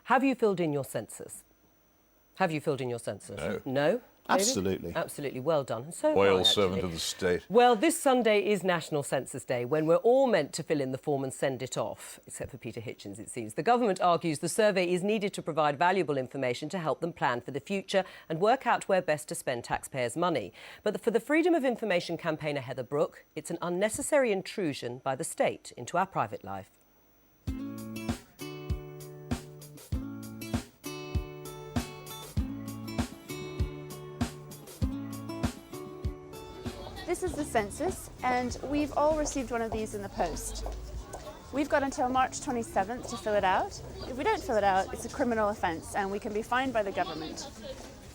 Have you filled in your census? Have you filled in your census? No. No? Absolutely. Absolutely, well done. And so Loyal have I, servant actually. of the state. Well, this Sunday is National Census Day, when we're all meant to fill in the form and send it off, except for Peter Hitchens, it seems. The government argues the survey is needed to provide valuable information to help them plan for the future and work out where best to spend taxpayers' money. But for the Freedom of Information campaigner Heather Brooke, it's an unnecessary intrusion by the state into our private life. This is the census, and we've all received one of these in the post. We've got until March 27th to fill it out. If we don't fill it out, it's a criminal offence and we can be fined by the government.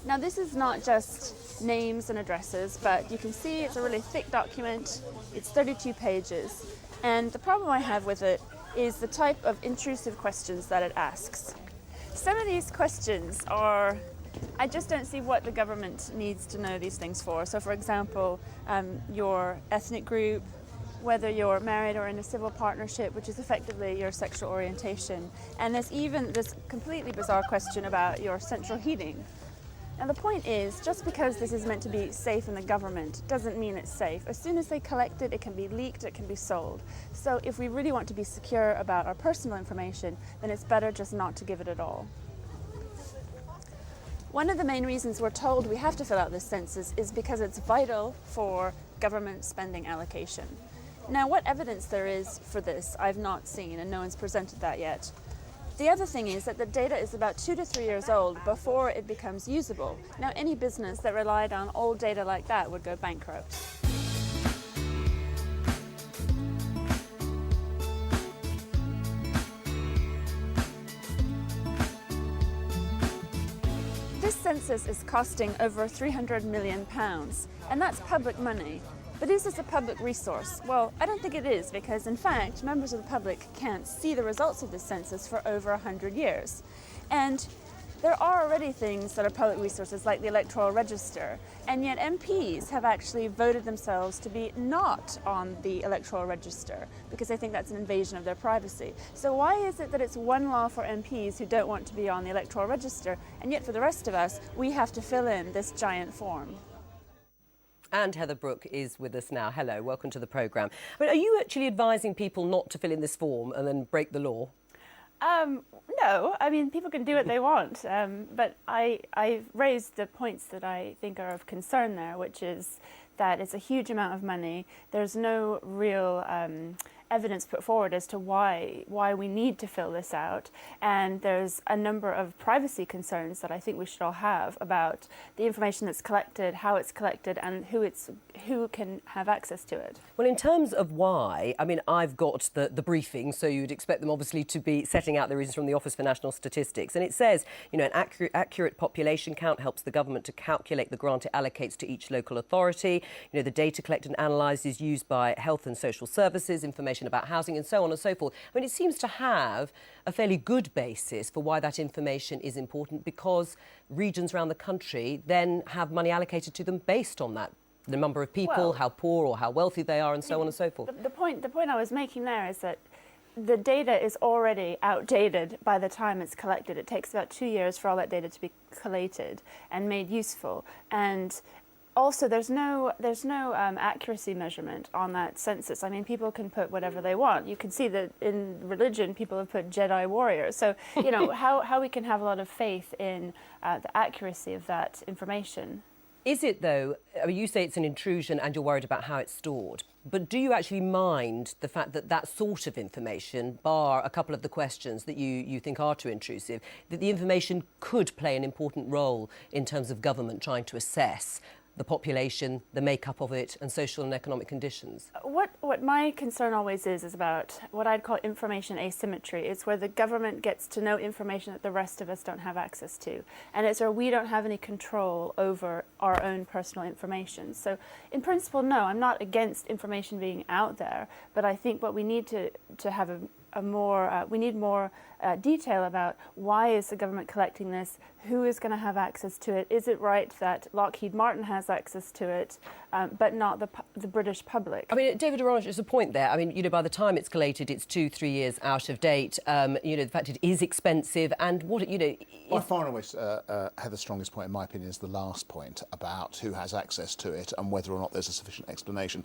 Now, this is not just names and addresses, but you can see it's a really thick document. It's 32 pages, and the problem I have with it is the type of intrusive questions that it asks. Some of these questions are, I just don't see what the government needs to know these things for. So, for example, your ethnic group, whether you're married or in a civil partnership, which is effectively your sexual orientation. And there's even this completely bizarre question about your central heating. Now, the point is, just because this is meant to be safe in the government doesn't mean it's safe. As soon as they collect it, it can be leaked, it can be sold. So if we really want to be secure about our personal information, then it's better just not to give it at all. One of the main reasons we're told we have to fill out this census is because it's vital for government spending allocation. Now, what evidence there is for this, I've not seen, and no one's presented that yet. The other thing is that the data is about 2 to 3 years old before it becomes usable. Now, any business that relied on old data like that would go bankrupt. This census is costing over £300 million, and that's public money. But is this a public resource? Well, I don't think it is, because in fact, members of the public can't see the results of this census for over 100 years. And there are already things that are public resources, like the electoral register, and yet MPs have actually voted themselves to be not on the electoral register because they think that's an invasion of their privacy. So why is it that it's one law for MPs who don't want to be on the electoral register, and yet for the rest of us, we have to fill in this giant form? And Heather Brooke is with us now. Hello, welcome to the programme. I mean, are you actually advising people not to fill in this form and then break the law? No, I mean, people can do what they want, but I've raised the points that I think are of concern there, which is that it's a huge amount of money. There's no real evidence put forward as to why we need to fill this out, and there's a number of privacy concerns that I think we should all have about the information that's collected, how it's collected, and who can have access to it. Well, in terms of why, I mean, I've got the briefing, so you'd expect them obviously to be setting out the reasons from the Office for National Statistics, and it says, you know, an accurate population count helps the government to calculate the grant it allocates to each local authority. You know, the data collected and analysed is used by health and social services, information about housing and so on and so forth. I mean, it seems to have a fairly good basis for why that information is important, because regions around the country then have money allocated to them based on that. The number of people, Well, how poor or how wealthy they are, and so on and so forth. The point I was making there is that the data is already outdated by the time it's collected. It takes about 2 years for all that data to be collated and made useful. And also, there's no accuracy measurement on that census. I mean, people can put whatever they want. You can see that in religion, people have put Jedi warriors. So, you know, how we can have a lot of faith in the accuracy of that information. Is it, though, I mean, you say it's an intrusion and you're worried about how it's stored, but do you actually mind the fact that that sort of information, bar a couple of the questions that you think are too intrusive, that the information could play an important role in terms of government trying to assess the population, the makeup of it, and social and economic conditions? What my concern always is about what I'd call information asymmetry. It's where the government gets to know information that the rest of us don't have access to. And it's where we don't have any control over our own personal information. So in principle, no, I'm not against information being out there, but I think what we need to have we need more detail about why is the government collecting this, who is going to have access to it, is it right that Lockheed Martin has access to it, but not the British public? I mean, David Orange, there's a point there. I mean, you know, by the time it's collated, it's 2-3 years out of date. You know, the fact it is expensive and what, you know... By far and away, Heather's strongest point, in my opinion, is the last point about who has access to it and whether or not there's a sufficient explanation.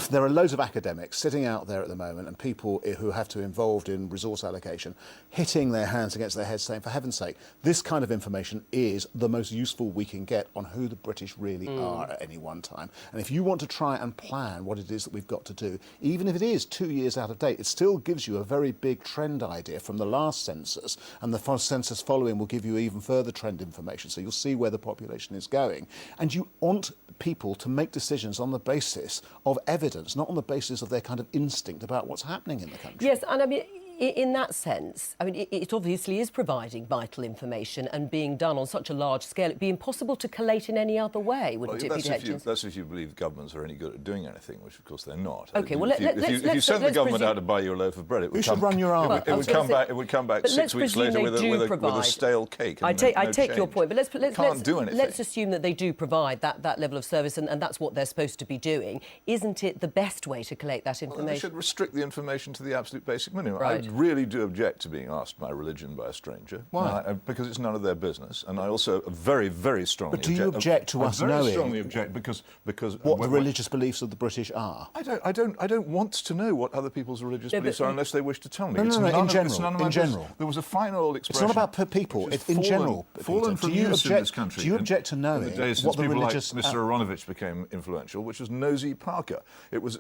There are loads of academics sitting out there at the moment and people who have to be involved in resource allocation hitting their hands against their heads saying, for heaven's sake, this kind of information is the most useful we can get on who the British really are at any one time. And if you want to try and plan what it is that we've got to do, even if it is 2 years out of date, it still gives you a very big trend idea from the last census, and the census following will give you even further trend information, so you'll see where the population is going. And you want people to make decisions on the basis of evidence, not on the basis of their kind of instinct about what's happening in the country. Yes, and I mean, in that sense, I mean, it obviously is providing vital information and being done on such a large scale. It'd be impossible to collate in any other way, wouldn't it, Peter Hitchens? That's if you believe governments are any good at doing anything, which of course they're not. OK, well, if you send the government out to buy you a loaf of bread, it would should run your army. It would come back 6 weeks later with a stale cake. I take your point, but let's assume that they do provide that level of service, and that's what they're supposed to be doing. Isn't it the best way to collate that information? Well, they should restrict the information to the absolute basic minimum. Right. I really do object to being asked my religion by a stranger. Why? Because it's none of their business, and I also very, very strongly object. But do you object to us knowing? I very strongly object because what the religious beliefs of the British are. I don't want to know what other people's religious beliefs are unless they wish to tell me. No, in general. general. There was a fine old expression. It's not about per people. It's in general. Fallen from use in this country. Do you object to knowing what the religious? Like Mr. Aronovich became influential, which was nosy Parker. It was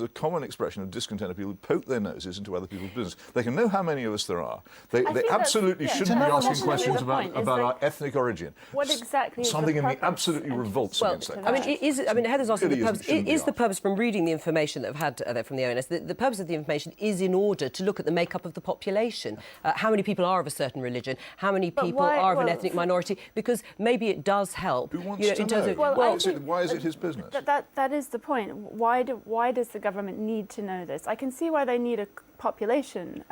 a common expression of discontented people who poke their noses into other people's business. They can know how many of us there are. They absolutely shouldn't be asking questions about our ethnic origin. What exactly is something the in me purpose? absolutely revolts against that. I mean, Heather's asking Really the purpose. Is the purpose from reading the information that I've had there from the ONS? The purpose of the information is in order to look at the makeup of the population. How many people are of a certain religion? How many people are of an ethnic minority? Because maybe it does help. Who wants to know? Why is it his business? That is the point. Why does the government need to know this? I can see why they need a population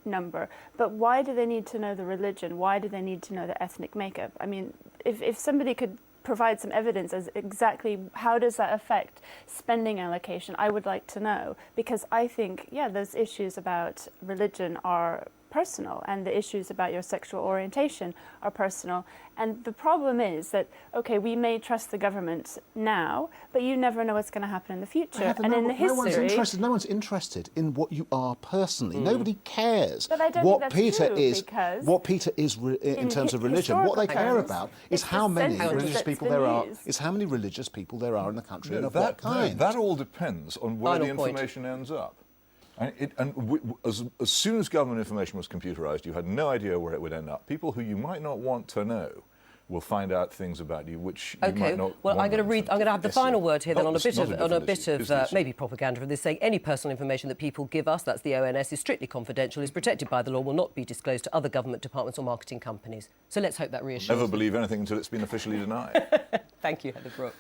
number, but why do they need to know the religion? Why do they need to know the ethnic makeup? I mean, if somebody could provide some evidence as exactly how does that affect spending allocation, I would like to know, because I think, those issues about religion are personal, and the issues about your sexual orientation are personal. And the problem is that, OK, we may trust the government now, but you never know what's going to happen in the future. And in the history... No one's interested in what you are personally. Nobody cares but I don't what think Peter that's is. What Peter is in terms of religion. What they care about is how many religious people there are. Is how many religious people there are in the country and of what kind. That all depends on where the information ends up. As soon as government information was computerised, you had no idea where it would end up. People who you might not want to know will find out things about you which you might not. Well, I'm going to have the final word here then on a bit of maybe propaganda from this, saying any personal information that people give us, that's the ONS, is strictly confidential, is protected by the law, will not be disclosed to other government departments or marketing companies. So let's hope that reassures. Never believe anything until it's been officially denied. Thank you, Heather Brooke.